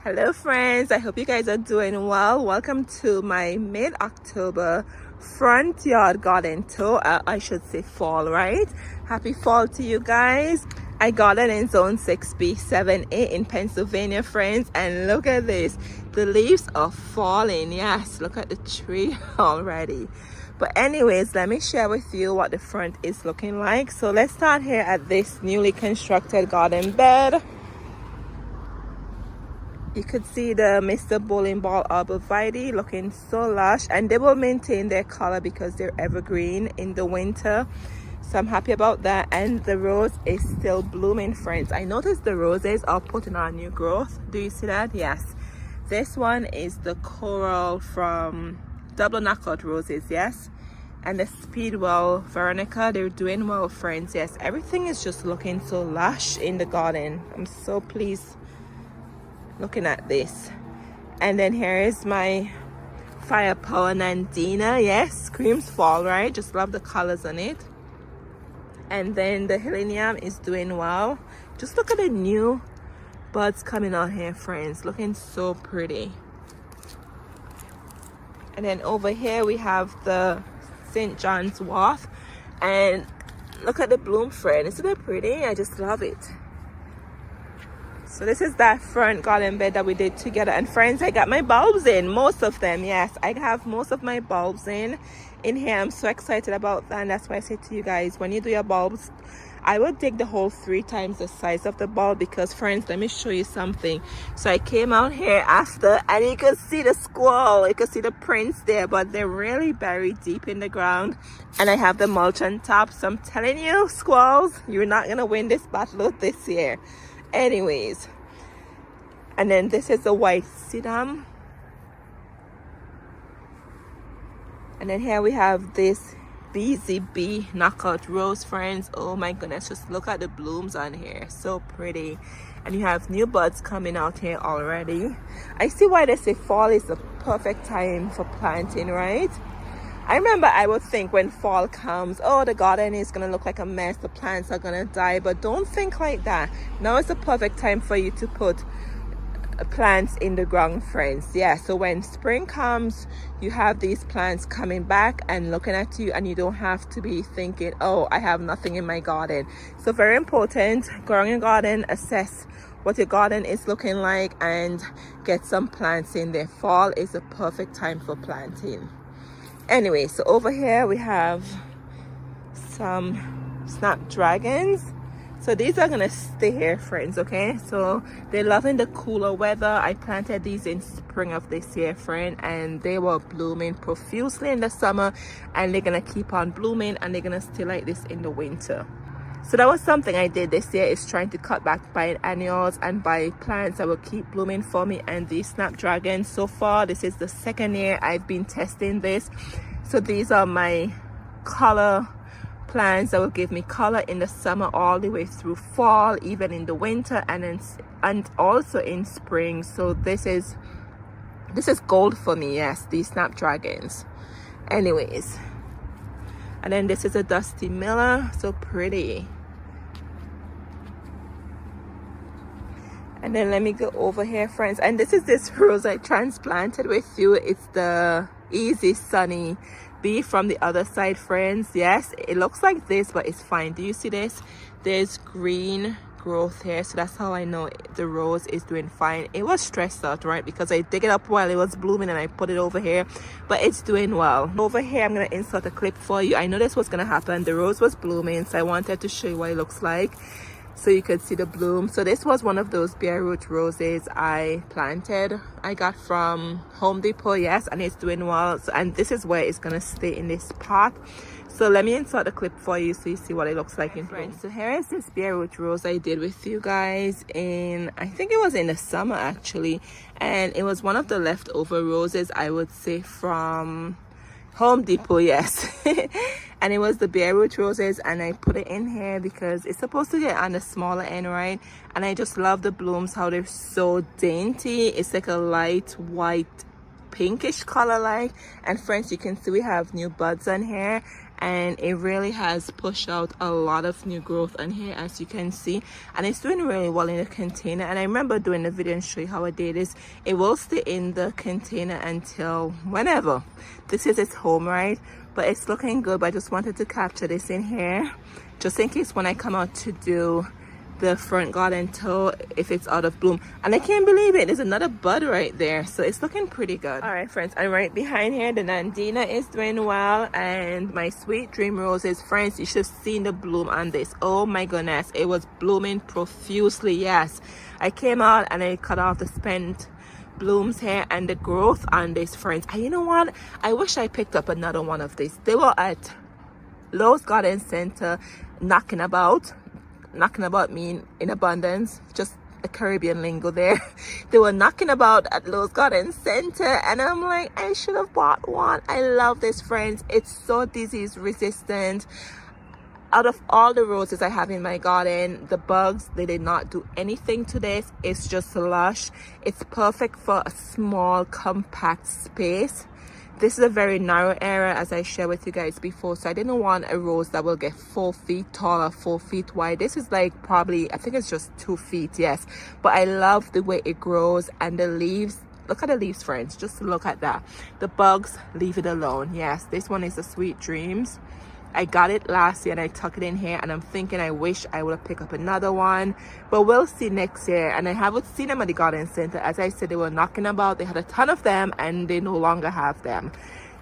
Hello friends, I hope you guys are doing well. Welcome to my mid-October front yard garden tour. I should say fall, right? Happy fall to you guys. I garden in zone 6B 7A in Pennsylvania, friends, and look at this. The leaves are falling. Yes, look at the tree already. But anyways, let me share with you what the front is looking like. So let's start here at this newly constructed garden bed. You could see the Mr. Bowling Ball Arborvitae looking so lush, and they will maintain their color because they're evergreen in the winter. So I'm happy about that. And the rose is still blooming, friends. I noticed the roses are putting on new growth. Do you see that? Yes. This one is the coral from Double Knockout Roses, yes. And the Speedwell Veronica, they're doing well, friends. Yes, everything is just looking so lush in the garden. I'm so pleased looking at this. And then here is my Firepower Nandina. Yes, screams fall, right? Just love the colors on it. And then the Helenium is doing well. Just look at the new buds coming out here, friends, looking so pretty. And then over here we have the St. John's Wort, and look at the bloom, friend. Isn't it pretty? I just love it. So this is that front garden bed that we did together. And friends, I got my bulbs in, most of them. Yes, I have most of my bulbs in here. I'm so excited about that. And that's why I said to you guys, when you do your bulbs, I will dig the hole 3 times the size of the bulb, because friends, let me show you something. So I came out here after, and you can see the squirrel, you can see the prints there, but they're really buried deep in the ground. And I have the mulch on top. So I'm telling you, squirrels, you're not gonna win this battle this year. Anyways, and then this is the white sedum, and then here we have this BZB knockout rose, friends. Oh my goodness, just look at the blooms on here, so pretty. And you have new buds coming out here already. I see why they say fall is the perfect time for planting, right? I remember I would think when fall comes, oh, the garden is going to look like a mess, the plants are going to die. But don't think like that. Now is the perfect time for you to put plants in the ground, friends. Yeah, so when spring comes, you have these plants coming back and looking at you, and you don't have to be thinking, oh, I have nothing in my garden. So very important, go around your garden, assess what your garden is looking like, and get some plants in there. Fall is the perfect time for planting. Anyway, so over here we have some snapdragons. So these are gonna stay here, friends. Okay, so they're loving the cooler weather. I planted these in spring of this year, friend, and they were blooming profusely in the summer, and they're gonna keep on blooming, and they're gonna stay like this in the winter. So that was something I did this year, is trying to cut back buying annuals and buy plants that will keep blooming for me. And these snapdragons, so far this is the 2nd year I've been testing this. So these are my color plants that will give me color in the summer all the way through fall, even in the winter, and also in spring. So this is gold for me. Yes, these snapdragons. Anyways, and then this is a Dusty Miller, so pretty. And then let me go over here, friends, and this is this rose I transplanted with you. It's the Easy Sunny B from the other side, friends. Yes, it looks like this, but it's fine. Do you see this? There's green growth here, so that's how I know the rose is doing fine. It was stressed out, right, because I dig it up while it was blooming and I put it over here, but it's doing well. Over here I'm gonna insert a clip for you. I know this was gonna happen. The rose was blooming, so I wanted to show you what it looks like so you could see the bloom. So this was one of those bare root roses I planted. I got from Home Depot, yes, and it's doing well. So, and this is where it's gonna stay, in this pot. So let me insert a clip for you so you see what it looks like in front. So here is this bare root rose I did with you guys in, I think it was in the summer actually, and it was one of the leftover roses, I would say, from Home Depot, yes. And it was the bare root roses, and I put it in here because it's supposed to get on the smaller end, right? And I just love the blooms, how they're so dainty. It's like a light white pinkish color, like. And friends, you can see we have new buds on here, and it really has pushed out a lot of new growth on here, as you can see, and it's doing really well in the container. And I remember doing the video and show you how I did this. It will stay in the container until whenever. This is its home, right? But it's looking good. But I just wanted to capture this in here just in case when I come out to do the front garden tour, if it's out of bloom. And I can't believe it, there's another bud right there, so it's looking pretty good. All right friends, and right behind here the Nandina is doing well, and my Sweet Dream Roses, friends, you should have seen the bloom on this. Oh my goodness, it was blooming profusely. Yes, I came out and I cut off the spent blooms here, and the growth on this, friends, and you know what, I wish I picked up another one of these. They were at Lowe's Garden Center knocking about mean in abundance, just a Caribbean lingo there. They were knocking about at Lowe's Garden Center, and I'm like, I should have bought one. I love this, friends. It's so disease resistant. Out of all the roses I have in my garden, the bugs, they did not do anything to this. It's just lush. It's perfect for a small compact space. This is a very narrow area, as I shared with you guys before, so I didn't want a rose that will get 4 feet tall or 4 feet wide. This is like probably, I think it's just 2 feet, yes, but I love the way it grows. And the leaves, look at the leaves, friends, just look at that. The bugs, leave it alone. Yes, this one is the Sweet Dreams. I got it last year and I tucked it in here, and I'm thinking I wish I would have picked up another one, but we'll see next year. And I haven't seen them at the garden center. As I said, they were knocking about. They had a ton of them and they no longer have them.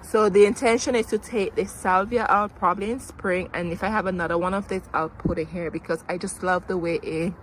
So the intention is to take this salvia out probably in spring, and if I have another one of this, I'll put it here because I just love the way it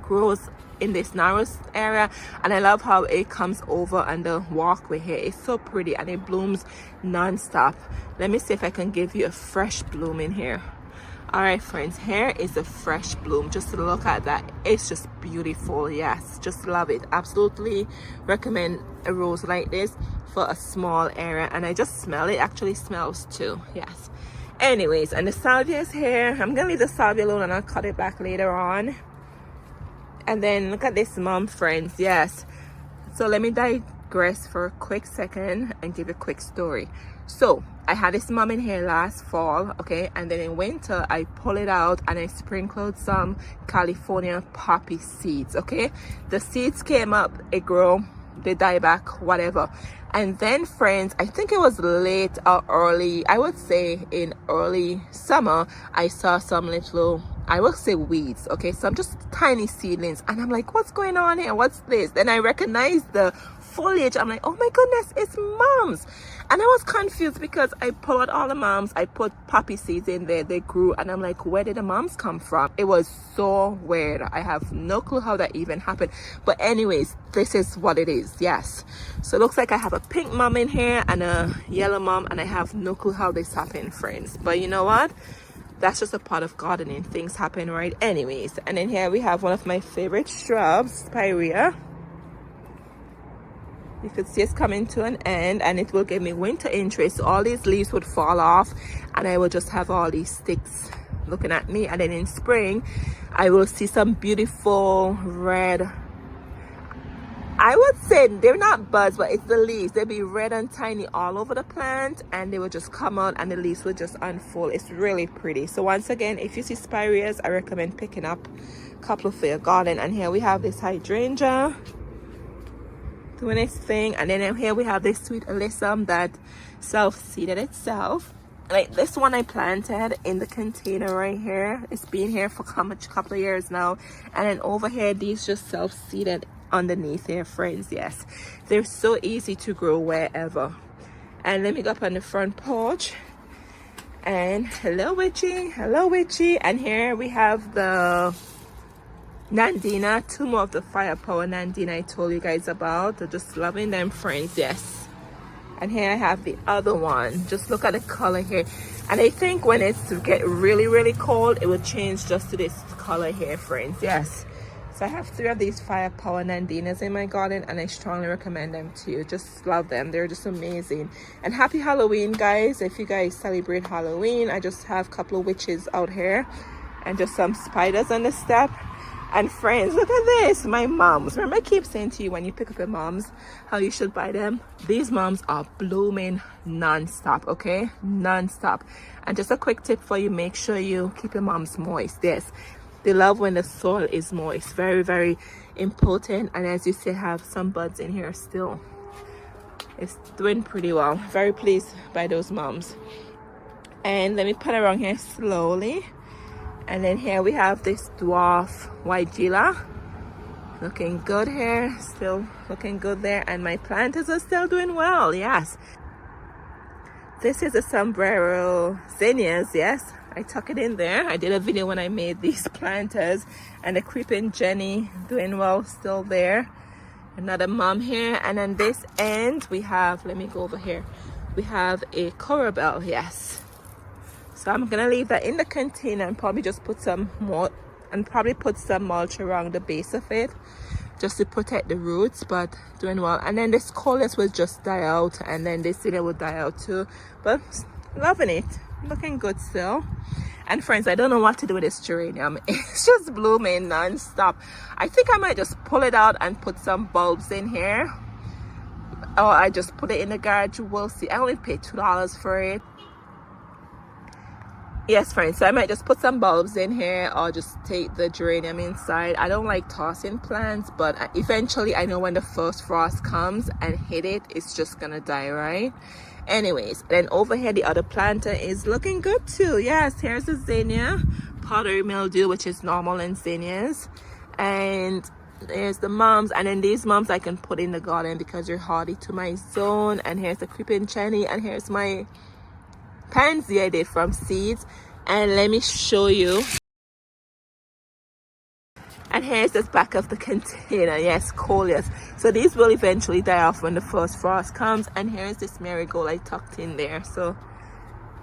grows in this narrow area, and I love how it comes over on the walkway here. It's so pretty and it blooms non-stop. Let me see if I can give you a fresh bloom in here. All right friends, here is a fresh bloom. Just look at that, it's just beautiful. Yes, just love it. Absolutely recommend a rose like this for a small area, and I just smell it. Actually smells too. Yes, anyways, and the salvia is here. I'm gonna leave the salvia alone and I'll cut it back later on. And then look at this mom, friends. Yes, so let me digress for a quick second and give a quick story. So I had this mom in here last fall, okay, and then in winter I pull it out and I sprinkled some California poppy seeds. Okay, the seeds came up, it grew, they die back, whatever. And then friends, I think it was late or early, I would say in early summer, I saw some little, I would say weeds, okay, some just tiny seedlings, and I'm like, what's going on here, what's this? Then I recognized the foliage. I'm like, oh my goodness, it's mums. And I was confused because I pulled out all the mums, I put poppy seeds in there, they grew, and I'm like, where did the mums come from? It was so weird. I have no clue how that even happened, but anyways, this is what it is. Yes, so it looks like I have a pink mum in here and a yellow mum, and I have no clue how this happened, friends, but you know what, that's just a part of gardening. Things happen, right? Anyways, and then here we have one of my favorite shrubs, spirea. You could see it's coming to an end, and it will give me winter interest. So all these leaves would fall off and I will just have all these sticks looking at me. And then in spring I will see some beautiful red, I would say they're not buds, but it's the leaves. They'll be red and tiny all over the plant, and they will just come out and the leaves will just unfold. It's really pretty. So once again, if you see spireas, I recommend picking up a couple for your garden. And here we have this hydrangea doing its thing, and then here we have this sweet alyssum that self-seeded itself. Like this one I planted in the container right here. It's been here for a couple of years now, and then over here these just self-seeded underneath here, friends. Yes, they're so easy to grow wherever. And let me go up on the front porch, and hello witchy, hello witchy. And here we have the Nandina, two more of the firepower Nandina I told you guys about. They're just loving them, friends. Yes, and here I have the other one. Just look at the color here, and I think when it's get really cold, it will change just to this color here, friends. Yes, so I have 3 of these firepower Nandinas in my garden, and I strongly recommend them to you. Just love them, they're just amazing. And happy Halloween, guys. If you guys celebrate Halloween, I just have a couple of witches out here and just some spiders on the step. And friends, look at this, my mums. Remember I keep saying to you when you pick up your mums how you should buy them? These mums are blooming non-stop, okay? Non-stop. And just a quick tip for you, make sure you keep your mums moist. Yes, they love when the soil is moist. Very, very important. And as you see, have some buds in here still. It's doing pretty well. Very pleased by those mums. And let me put around here slowly. And then here we have this dwarf white gila, looking good here, still looking good there. And my planters are still doing well. Yes, this is a sombrero zinnias. Yes, I tuck it in there. I did a video when I made these planters. And the creeping Jenny doing well, still there. Another mom here. And then this end we have, let me go over here, we have a corabelle. Yes, so I'm gonna leave that in the container and probably just put some more, and probably put some mulch around the base of it just to protect the roots. But doing well. And then this coleus will just die out, and then this zinnia will die out too. But loving it, looking good still. And friends, I don't know what to do with this geranium. It's just blooming non-stop. I think I might just pull it out and put some bulbs in here, or I just put it in the garage. We'll see. I only paid $2 for it. Yes, friends, so I might just put some bulbs in here or just take the geranium inside. I don't like tossing plants, but eventually I know when the first frost comes and hit it, it's just gonna die, right? Anyways, then over here the other planter is looking good too. Yes, here's a zinnia, powdery mildew, which is normal in zinnias. And there's the mums, and then these mums I can put in the garden because they're hardy to my zone. And here's the creeping Jenny, and here's my pansy I did from seeds. And let me show you. And here's the back of the container. Yes, coleus. So these will eventually die off when the first frost comes. And here's this marigold I tucked in there. So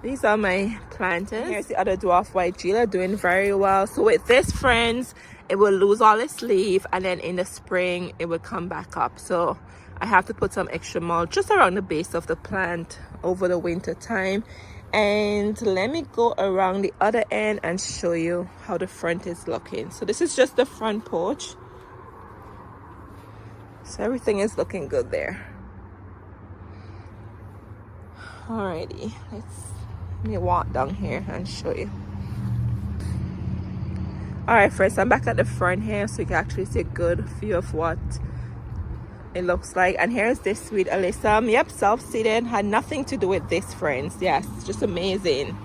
these are my planters. Here's the other dwarf white gila doing very well. So with this, friends, it will lose all its leaf, and then in the spring it will come back up. So I have to put some extra mulch just around the base of the plant over the winter time. And let me go around the other end and show you how the front is looking. So this is just the front porch. So everything is looking good there. Alrighty, let me walk down here and show you. Alright, first I'm back at the front here, so you can actually see a good view of what it looks like. And here's this sweet alyssum. Yep, self-seeded, had nothing to do with this, friends. Yes, just amazing.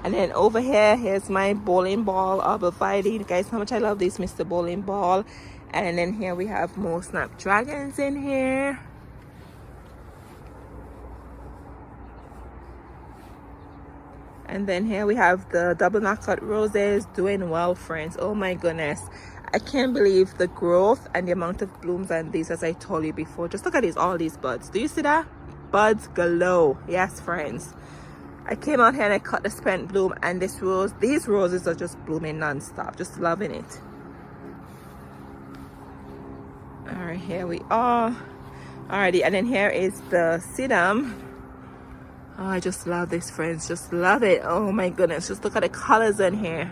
And then over here, here's my bowling ball arborvitae. You guys know how much I love these Mr. Bowling Ball. And then here we have more snapdragons in here. And then here we have the double knockout roses doing well, friends. Oh my goodness, I can't believe the growth and the amount of blooms on these, as I told you before. Just look at these, all these buds. Do you see that? Buds galore. Yes, friends. I came out here and I cut the spent bloom, and this rose, these roses are just blooming non-stop. Just loving it. All right, here we are. Alrighty, and then here is the sedum. Oh, I just love this, friends. Just love it. Oh my goodness, just look at the colors in here.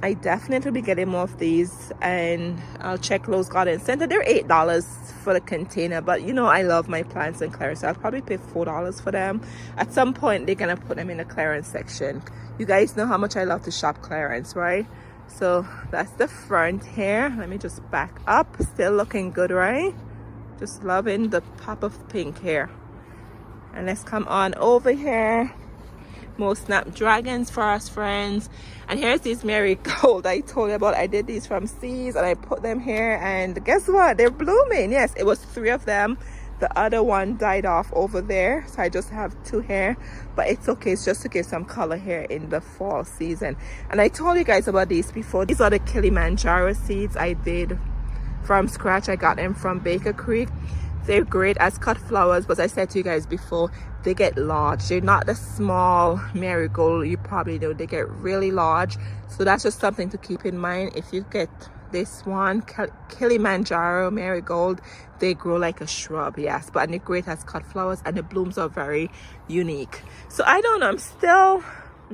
I definitely be getting more of these, and I'll check Lowe's Garden Center. They're $8 for the container, but you know I love my plants in clearance, so I'll probably pay $4 for them. At some point they're gonna put them in the clearance section. You guys know how much I love to shop clearance, right? So that's the front here. Let me just back up. Still looking good, right? Just loving the pop of pink here. And let's come on over here. More snapdragons for us, friends. And here's these marigold I told you about. I did these from seeds and I put them here, and guess what, they're blooming. Yes, it was 3 of them. The other one died off over there, so I just have 2 here, but it's okay. It's just to give some color here in the fall season. And I told you guys about these before. These are the Kilimanjaro seeds I did from scratch. I got them from Baker Creek. They're great as cut flowers, but as I said to you guys before, they get large. They're not the small marigold you probably know. They get really large, so that's just something to keep in mind. If you get this one, Kilimanjaro marigold, they grow like a shrub. Yes, but they're great as cut flowers, and the blooms are very unique. So I don't know, I'm still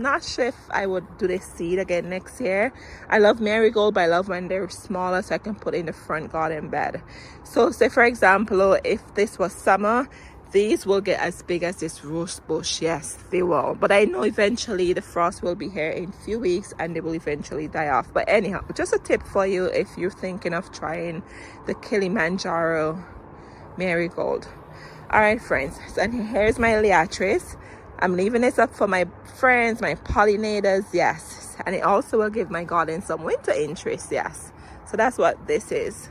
not sure if I would do this seed again next year. I love marigold, but I love when they're smaller so I can put in the front garden bed. So say for example, if this was summer, these will get as big as this rose bush. Yes, they will. But I know eventually the frost will be here in a few weeks and they will eventually die off. But anyhow, just a tip for you if you're thinking of trying the Kilimanjaro marigold. All right, friends, and here's my Liatris. I'm leaving this up for my friends, my pollinators, yes. And it also will give my garden some winter interest, yes. So that's what this is.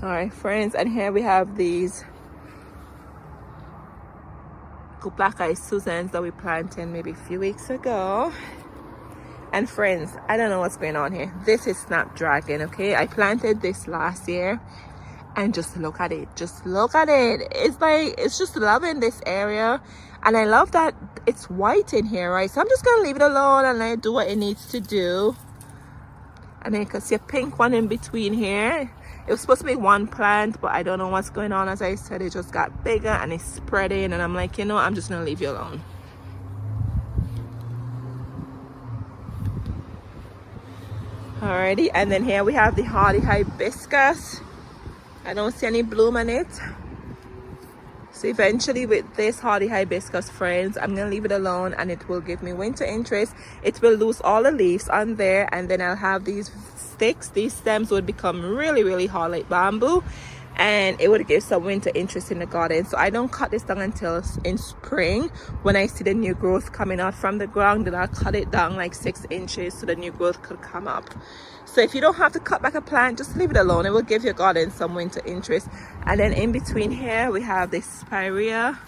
All right, friends, and here we have these black eyed Susans that we planted maybe a few weeks ago. And friends, I don't know what's going on here. This is Snapdragon, okay? I planted this last year and just look at it. Just look at it. It's like, it's just loving this area. And I love that it's white in here, right? So I'm just gonna leave it alone and let it do what it needs to do. And then you can see a pink one in between here. It was supposed to be one plant, but I don't know what's going on. As I said, it just got bigger and it's spreading. And I'm like, you know, I'm just gonna leave you alone. Alrighty, and then here we have the hardy hibiscus. I don't see any bloom on it. So eventually with this hardy hibiscus, friends, I'm gonna leave it alone and it will give me winter interest. It will lose all the leaves on there, and then I'll have these sticks. These stems would become really hard like bamboo, and it would give some winter interest in the garden. So I don't cut this down until in spring when I see the new growth coming out from the ground. Then I'll cut it down like 6 inches so the new growth could come up. So if you don't have to cut back a plant, just leave it alone. It will give your garden some winter interest. And then in between here we have this spirea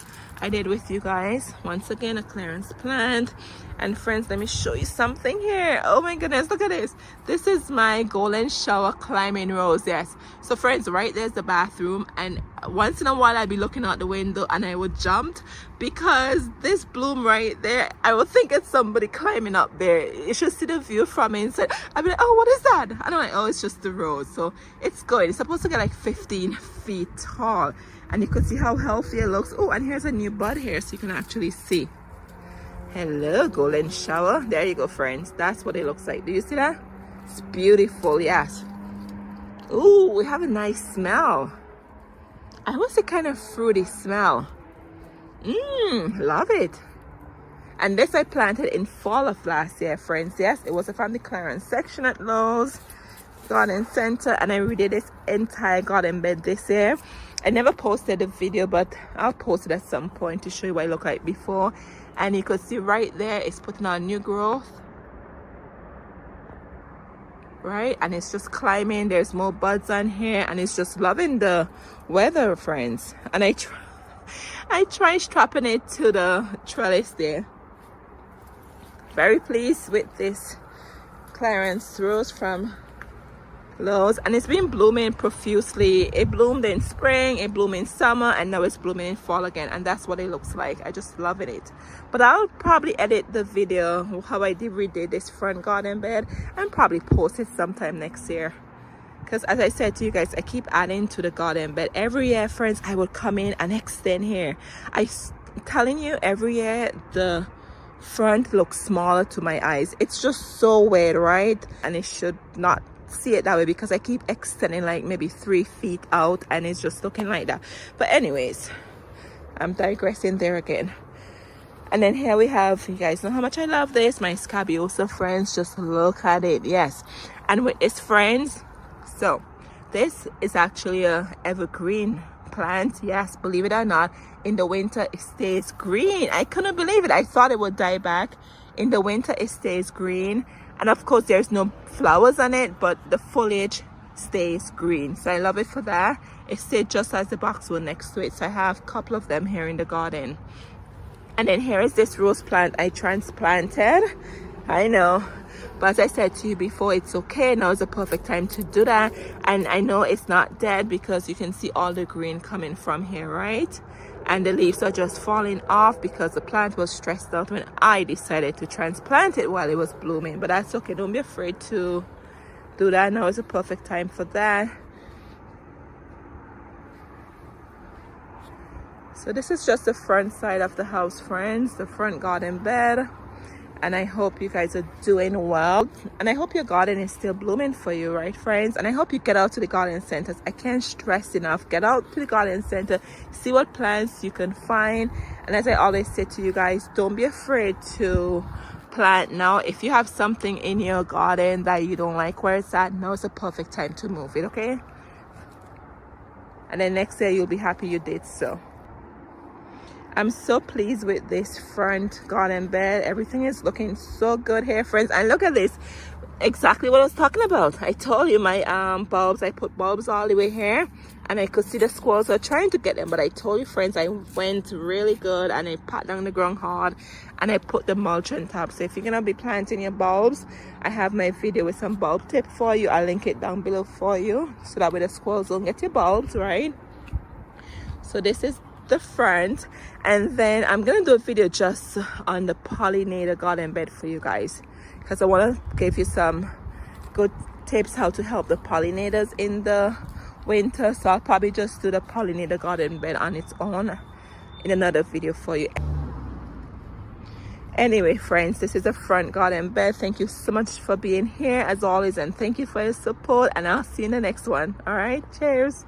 I did with you guys. Once again, a clearance plant. And friends, let me show you something here. Oh my goodness, look at this. This is my golden shower climbing rose. Yes, so friends, right there's the bathroom, and once in a while I'd be looking out the window and I would jump because this bloom right there, I would think it's somebody climbing up there. You should see the view from inside. I'd be like, oh, what is that? And I'm like, oh, it's just the rose. So it's good. It's supposed to get like 15 feet tall, and you can see how healthy it looks. Oh, and here's a new bud here so you can actually see. Hello, golden shower. There you go, friends. That's what it looks like. Do you see that? It's beautiful. Yes. Ooh, we have a nice smell. I would say kind of fruity smell. Love it. And this I planted in fall of last year, friends. Yes, it was from the clearance section at Lowe's Garden Center, and I redid this entire garden bed this year. I never posted a video, but I'll post it at some point to show you what it looked like before. And you can see right there, it's putting on new growth, right? And it's just climbing. There's more buds on here, and it's just loving the weather, friends. And I tried strapping it to the trellis there. Very pleased with this clearance rose from Lowe's, and it's been blooming profusely. It bloomed in spring, it bloomed in summer, and now it's blooming in fall again, and that's what it looks like. I just loving it. But I'll probably edit the video how I redid this front garden bed and probably post it sometime next year, because as I said to you guys, I keep adding to the garden bed every year, friends. I will come in and extend here. I'm telling you, every year the front looks smaller to my eyes. It's just so weird, right? And it should not see it that way because I keep extending like maybe 3 feet out, and it's just looking like that. But anyways, I'm digressing there again. And then here we have, you guys know how much I love this, my Scabiosa, friends. Just look at it. Yes. And with its friends, so this is actually a evergreen plant. Yes, believe it or not, in the winter it stays green. I couldn't believe it. I thought it would die back. In the winter it stays green, and of course there's no flowers on it, but the foliage stays green. So I love it for that. It stayed just as the boxwood next to it. So I have a couple of them here in the garden. And then here is this rose plant I transplanted. I know, but as I said to you before, it's okay. Now is the perfect time to do that. And I know it's not dead because you can see all the green coming from here, right? And the leaves are just falling off because the plant was stressed out when I decided to transplant it while it was blooming. But that's okay. Don't be afraid to do that. Now is the perfect time for that. So So this is just the front side of the house, friends, the front garden bed. And I hope you guys are doing well, and I hope your garden is still blooming for you, right, friends? And I hope you get out to the garden centers. I can't stress enough, get out to the garden center, see what plants you can find. And as I always say to you guys, don't be afraid to plant now. If you have something in your garden that you don't like where it's at, now is a perfect time to move it, okay? And then next year you'll be happy you did so. I'm so pleased with this front garden bed. Everything is looking so good here, friends. And look at this, exactly what I was talking about. I told you my bulbs, I put bulbs all the way here, and I could see the squirrels are trying to get them, but I told you, friends, I went really good and I pat down the ground hard and I put the mulch on top. So if you're gonna be planting your bulbs, I have my video with some bulb tip for you. I'll link it down below for you, so that way the squirrels don't get your bulbs, right? So this is the front, and then I'm gonna do a video just on the pollinator garden bed for you guys, because I want to give you some good tips how to help the pollinators in the winter. So I'll probably just do the pollinator garden bed on its own in another video for you. Anyway, friends, this is the front garden bed. Thank you so much for being here as always, and thank you for your support, and I'll see you in the next one. All right, cheers.